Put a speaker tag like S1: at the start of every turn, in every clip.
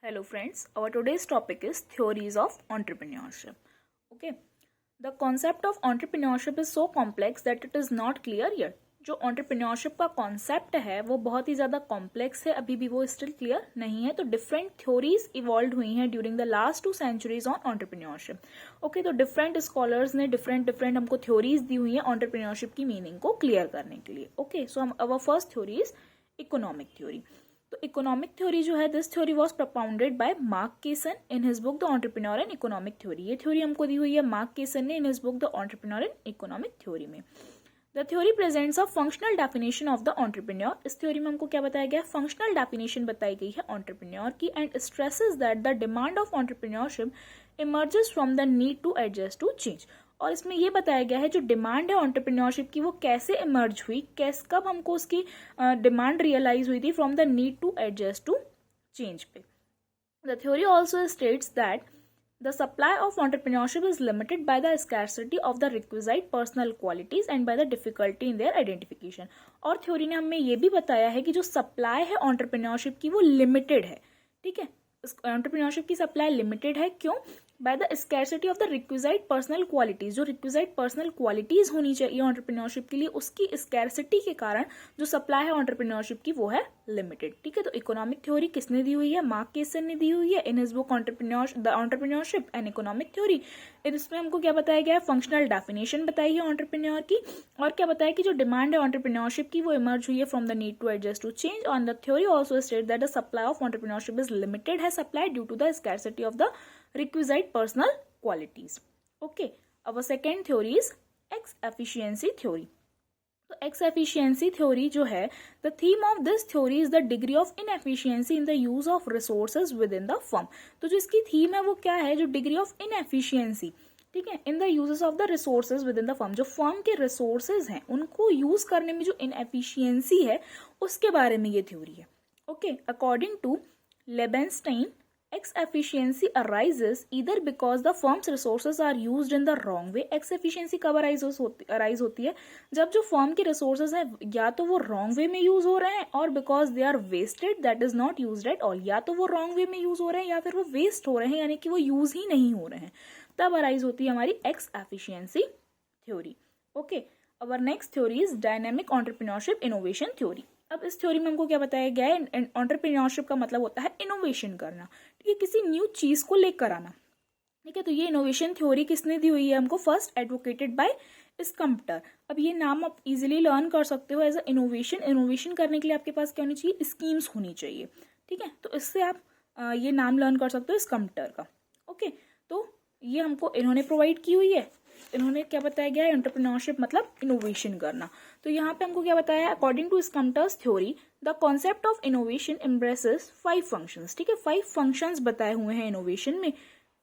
S1: Hello friends, our today's topic is theories of entrepreneurship. Okay, the concept of entrepreneurship is so complex that it is not clear yet. जो entrepreneurship का concept है वो बहुत ही ज़्यादा complex है, अभी भी वो still clear नहीं है. तो different theories evolved हुई हैं during the last 2 centuries on entrepreneurship. Okay, तो different scholars ने different हमको theories दी हुई हैं entrepreneurship की meaning को clear करने के लिए. Okay, so our first theory is economic theory. तो इकोनॉमिक थ्योरी जो है this theory was propounded by Mark Casson in his book the entrepreneur and economic theory. ये थ्योरी हमको दी हुई है मार्क केसन ने in his book the entrepreneur and economic theory में. The theory presents a functional definition of the entrepreneur. इस थ्योरी में हमको क्या बताया गया है, फंक्शनल डेफिनेशन बताई गई है एंटरप्रेन्योर की and stresses that the demand of entrepreneurship emerges from the need to adjust to change. और इसमें ये बताया गया है जो डिमांड है एंटरप्रेन्योरशिप की वो कैसे इमर्ज हुई, कब हमको उसकी डिमांड रियलाइज हुई थी from the need to adjust to change पे. The theory also states that the supply of entrepreneurship is limited by the scarcity of the requisite personal qualities and by the difficulty in their identification. और theory ने हमें ये भी बताया है कि जो सप्लाई है एंटरप्रेन्योरशिप की वो लिमिटेड है. ठीक है, एंटरप्रेन्योरशिप की सप्लाई लिमिटेड है. क्यों? Bye the scarcity of the requisite personal qualities. जो रिक्विजाइट पर्सनल क्वालिटीज होनी चाहिए एंटरप्रेन्योरशिप के लिए उसकी स्कैर्सिटी के कारण जो सप्लाई है एंटरप्रेन्योरशिप की वो है लिमिटेड. ठीक है, तो इकोनॉमिक थ्योरी किसने दी हुई है, मार्क केसन ने दी हुई है इन his book the entrepreneurship and economic theory. इसमें हमको क्या बताया गया है, फंक्शनल डेफिनेशन बताई है एंटरप्रेन्योर की और क्या बताया कि जो डिमांड है एंटरप्रेन्योरशिप की वो इमर्ज हुई है from the need to adjust to change. और the theory also state that the supply of entrepreneurship is limited है supply due to the scarcity of the requisite personal qualities. Okay, our second theory is X efficiency theory. तो X efficiency theory जो है the theme of this theory is the degree of inefficiency in the use of resources within the firm. तो जो इसकी theme है वो क्या है, जो degree of inefficiency, ठीक है, in the uses of the resources with in the firm. जो फर्म के रिसोर्सेज हैं उनको यूज करने में जो इनएफिशिएंसी है उसके बारे में ये थ्योरी है. Okay, according to Leibenstein, X efficiency arises either because the firm's resources are used in the wrong way. X efficiency कब अराइज होती है जब जो फर्म के रिसोर्सेज हैं या तो वो रॉन्ग वे में यूज हो रहे हैं और because they are wasted that is not used at all. या तो वो रॉन्ग वे में यूज हो रहे हैं या फिर वो वेस्ट हो रहे हैं यानी कि वो यूज ही नहीं हो रहे हैं, तब अराइज होती है हमारी X efficiency theory. Okay, our next theory is dynamic entrepreneurship innovation theory. अब इस थ्योरी में हमको क्या बताया गया है, एंटरप्रेन्योरशिप का मतलब होता है इनोवेशन करना. ठीक है, किसी न्यू चीज को लेकर आना. ठीक है, तो ये इनोवेशन थ्योरी किसने दी हुई है हमको, फर्स्ट एडवोकेटेड बाय स्कम्प्टर. अब ये नाम आप इजीली लर्न कर सकते हो एज अ इनोवेशन करने के लिए आपके पास क्या होनी चाहिए, स्कीम्स होनी चाहिए. ठीक है, तो इससे आप ये नाम लर्न कर सकते हो स्कम्प्टर का. ओके, तो ये हमको इन्होंने प्रोवाइड की हुई है. इन्होंने क्या बताया गया है, एंटरप्रेन्योरशिप मतलब इनोवेशन करना. तो यहाँ पे हमको क्या बताया है, according to Schumpeter's theory the concept of innovation embraces 5 functions. ठीक है, 5 फंक्शंस बताए हुए हैं इनोवेशन में.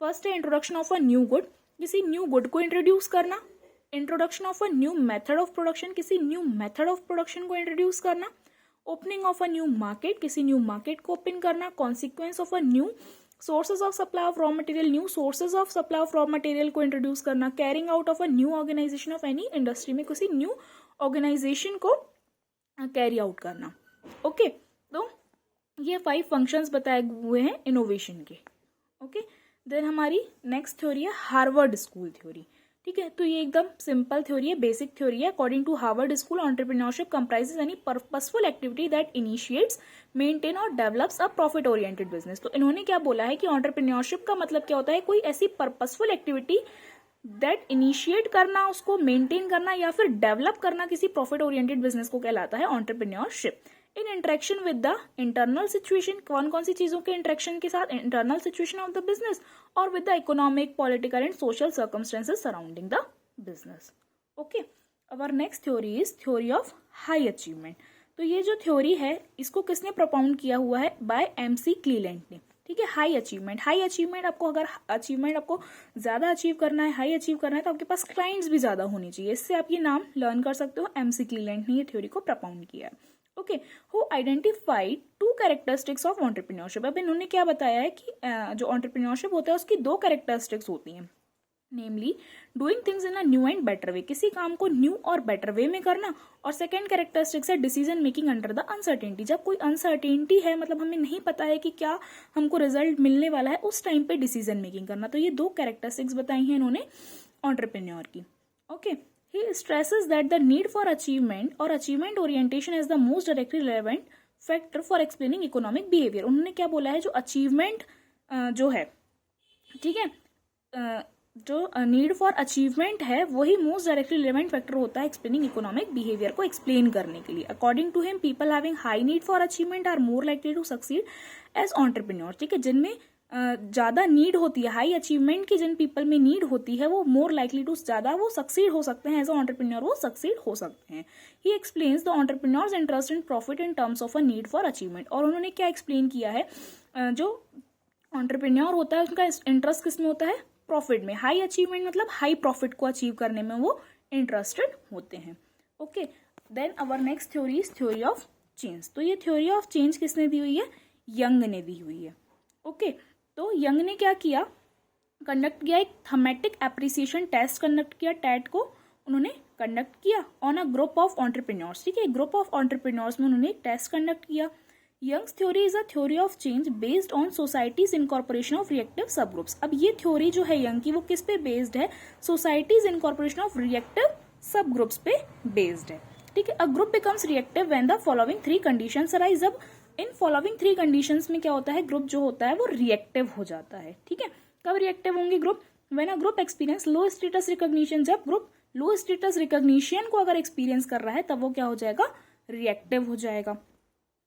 S1: फर्स्ट है introduction of a new good, किसी न्यू गुड को इंट्रोड्यूस करना. Introduction of a new method of production, किसी न्यू मेथड ऑफ प्रोडक्शन को इंट्रोड्यूस करना. Opening of a new market, किसी न्यू मार्केट को ओपन करना. Consequence of a new sources of supply of raw material, new sources of supply of raw material को introduce करना. Carrying out of a new organisation of any industry, में किसी new organisation को carry out करना. Okay, तो ये 5 functions बताए हुए हैं इनोवेशन के. ओके, देन हमारी नेक्स्ट थ्योरी है हार्वर्ड स्कूल थ्योरी. ठीक है, तो ये एकदम सिंपल थ्योरी है, बेसिक थ्योरी है. According to Harvard school entrepreneurship comprises any purposeful activity that initiates, maintain और develops a profit oriented business. तो इन्होंने क्या बोला है कि एंटरप्रेन्योरशिप का मतलब क्या होता है, कोई ऐसी पर्पसफुल एक्टिविटी दैट इनिशिएट करना, उसको मेंटेन करना या फिर डेवलप करना किसी प्रॉफिट ओरिएंटेड बिजनेस को कहलाता है entrepreneurship. In interaction with the internal situation, कौन कौन सी चीजों के इंटरेक्शन के साथ, internal situation of the business और with the economic, political and social circumstances surrounding the business. Okay, our next theory is theory of high achievement. तो ये जो थ्योरी है इसको किसने प्रोपाउंड किया हुआ है, बाय MC क्लीलैंड ने. ठीक है, हाई अचीवमेंट आपको, अगर अचीवमेंट आपको ज्यादा अचीव करना है, हाई अचीव करना है, तो आपके पास क्लाइंट्स भी ज्यादा होनी चाहिए. इससे आप ये नाम लर्न कर सकते हो, MC क्लीलैंड ने ये थ्योरी को प्रोपाउंड किया है. Okay, who identified 2 characteristics of entrepreneurship. अब इन्होंने क्या बताया है कि जो एंटरप्रेन्योरशिप होता है उसकी 2 कैरेक्टरिस्टिक्स होती हैं. Namely doing things in a new and better way, किसी काम को न्यू और बेटर वे में करना। और सेकेंड कैरेक्टरिस्टिक्स है decision making under the uncertainty, जब कोई अनसर्टेनिटी है, मतलब हमें नहीं पता है कि क्या हमको रिजल्ट मिलने वाला है, उस टाइम पे डिसीजन मेकिंग करना। तो ये दो कैरेक्टरिस्टिक्स बताई हैं इन्होंने एंटरप्रेन्योर की। Okay, he stresses that the need for achievement और achievement orientation is the most directly relevant factor for explaining economic behaviour. उन्होंने क्या बोला है, जो अचीवमेंट जो है, ठीक है, जो नीड फॉर अचीवमेंट है वही मोस्ट डायरेक्टली रिलेवेंट फैक्टर होता है एक्सप्लेनिंग इकोनॉमिक बिहेवियर को एक्सप्लेन करने के लिए। According to him people having high need for achievement are more likely to succeed as entrepreneur, ठीक है, जिनमें ज्यादा नीड होती है, हाई अचीवमेंट की जिन पीपल में नीड होती है, वो मोर लाइकली टू ज्यादा वो सक्सीड हो सकते हैं, एज अ एंटरप्रेन्योर वो सक्सीड हो सकते हैं। ही explains the entrepreneurs interest in profit in terms of a need for achievement. और उन्होंने क्या एक्सप्लेन किया है, जो एंटरप्रेन्योर होता है उसका इंटरेस्ट किसमें होता है, प्रॉफिट में। हाई अचीवमेंट मतलब हाई प्रॉफिट को अचीव करने में वो इंटरेस्टेड होते हैं। Okay, then our next theory is theory of change. तो ये थ्योरी ऑफ चेंज किसने दी हुई है, यंग ने दी हुई है। ओके, तो यंग ने क्या किया, कंडक्ट किया, एक थमेटिक एप्रिसिएशन टेस्ट कंडक्ट किया, टैट को उन्होंने कंडक्ट किया on a group of entrepreneurs, ठीक है, ग्रुप ऑफ एंटरप्रेन्योर्स में उन्होंने एक टेस्ट कंडक्ट किया। Young's theory is a theory of change based on societies incorporation of reactive sub groups. अब ये थ्योरी जो है यंग की वो किस पे बेस्ड है, societies incorporation of reactive sub groups पे बेस्ड है, ठीक है। A group becomes reactive when the following three conditions arise. अब इन फॉलोइंग थ्री कंडीशंस में क्या होता है, ग्रुप जो होता है वो रिएक्टिव हो जाता है, ठीक है। कब रिएक्टिव होंगे group, when a group experience low status recognition, जब ग्रुप लो स्टेटस रिकॉग्निशन को अगर एक्सपीरियंस कर रहा है तब वो क्या हो जाएगा, रिएक्टिव हो जाएगा।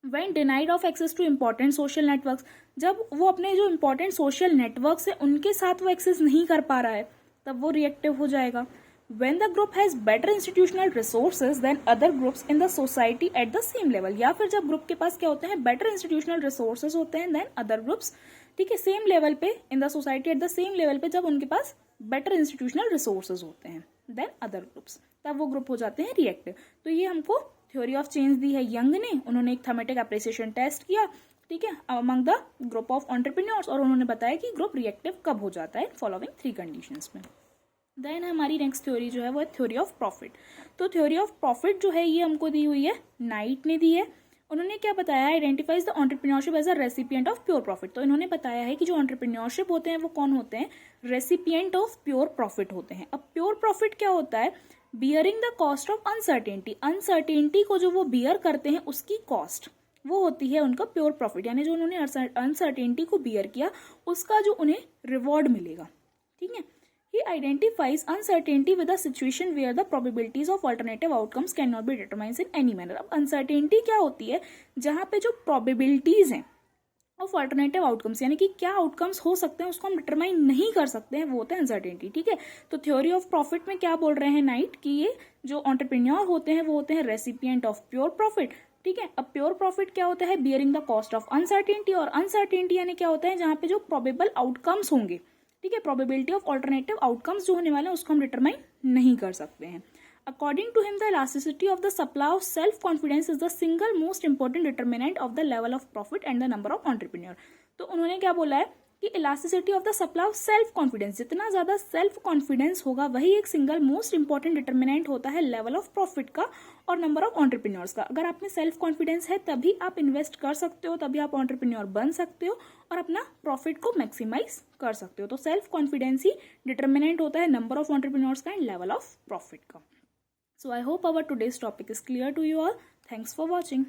S1: When denied of access to important social networks, जब वो अपने जो important social networks है उनके साथ वो एक्सेस नहीं कर पा रहा है तब वो रिएक्टिव हो जाएगा। When the group has better institutional resources than other groups in the society at the same level, या फिर जब ग्रुप के पास क्या होते हैं, better institutional resources होते हैं than other groups, ठीक है, सेम लेवल पे in the society at the same level पे जब उनके पास बेटर इंस्टीट्यूशनल रिसोर्सेज होते हैं देन अदर ग्रुप्स, तब वो ग्रुप हो जाते हैं रिएक्टिव। तो ये हमको थ्योरी ऑफ चेंज दी है यंग ने, उन्होंने एक थमेटिक एप्रिसिएशन टेस्ट किया, ठीक है, among the group of entrepreneurs, और उन्होंने बताया कि ग्रुप रिएक्टिव कब हो जाता है, फॉलोइंग थ्री कंडीशंस में। देन हमारी नेक्स्ट थ्योरी जो है वो है थ्योरी ऑफ प्रॉफिट। तो थ्योरी ऑफ प्रॉफिट जो है ये हमको दी हुई है नाइट ने दी है। उन्होंने क्या बताया, identifies the entrepreneurship as a recipient of pure profit. तो इन्होंने बताया है कि जो एंटरप्रेन्योरशिप होते हैं वो कौन होते हैं, रेसिपिएंट ऑफ प्योर प्रॉफिट होते हैं। अब प्योर प्रॉफिट क्या होता है, bearing the cost of uncertainty, uncertainty को जो वो बियर करते हैं उसकी कॉस्ट वो होती है उनका प्योर प्रॉफिट, यानी जो उन्होंने अनसर्टेनिटी को बियर किया उसका जो उन्हें रिवॉर्ड मिलेगा, ठीक है। He identifies uncertainty with a situation where the probabilities of alternative outcomes cannot be determined in any manner। अब uncertainty क्या होती है, जहां पे जो probabilities हैं ऑफ अल्टरनेटिव आउटकम्स, यानी कि क्या आउटकम्स हो सकते हैं उसको हम डिटरमाइन नहीं कर सकते हैं, वो होता है अनसर्टेनिटी, ठीक है। तो थ्योरी ऑफ प्रॉफिट में क्या बोल रहे हैं नाइट कि ये जो एंटरप्रेन्योर होते हैं वो होते हैं रेसिपिएंट ऑफ प्योर प्रॉफिट, ठीक है। अब प्योर प्रॉफिट क्या होता है, bearing the cost of uncertainty, और अनसर्टेनिटी यानी क्या होता है, जहां पे जो प्रोबेबल आउटकम्स होंगे, ठीक है, प्रोबेबिलिटी ऑफ अल्टरनेटिव आउटकम्स जो होने वाले हैं उसको हम डिटरमाइन नहीं कर सकते हैं। According to him, the elasticity of the supply of self-confidence is the single most important determinant of the level of profit and the number of entrepreneur। तो उन्होंने क्या बोला है कि elasticity of the supply of self-confidence, जितना ज़्यादा self confidence होगा वही एक single most important determinant होता है level of profit का और number of entrepreneurs का। अगर आप में self confidence है तभी आप invest कर सकते हो, तभी आप entrepreneur बन सकते हो और अपना profit को maximize कर सकते हो। तो self confidence ही determinant होता है number of entrepreneurs का and level of profit का। So I hope our today's topic is clear to you all. Thanks for watching.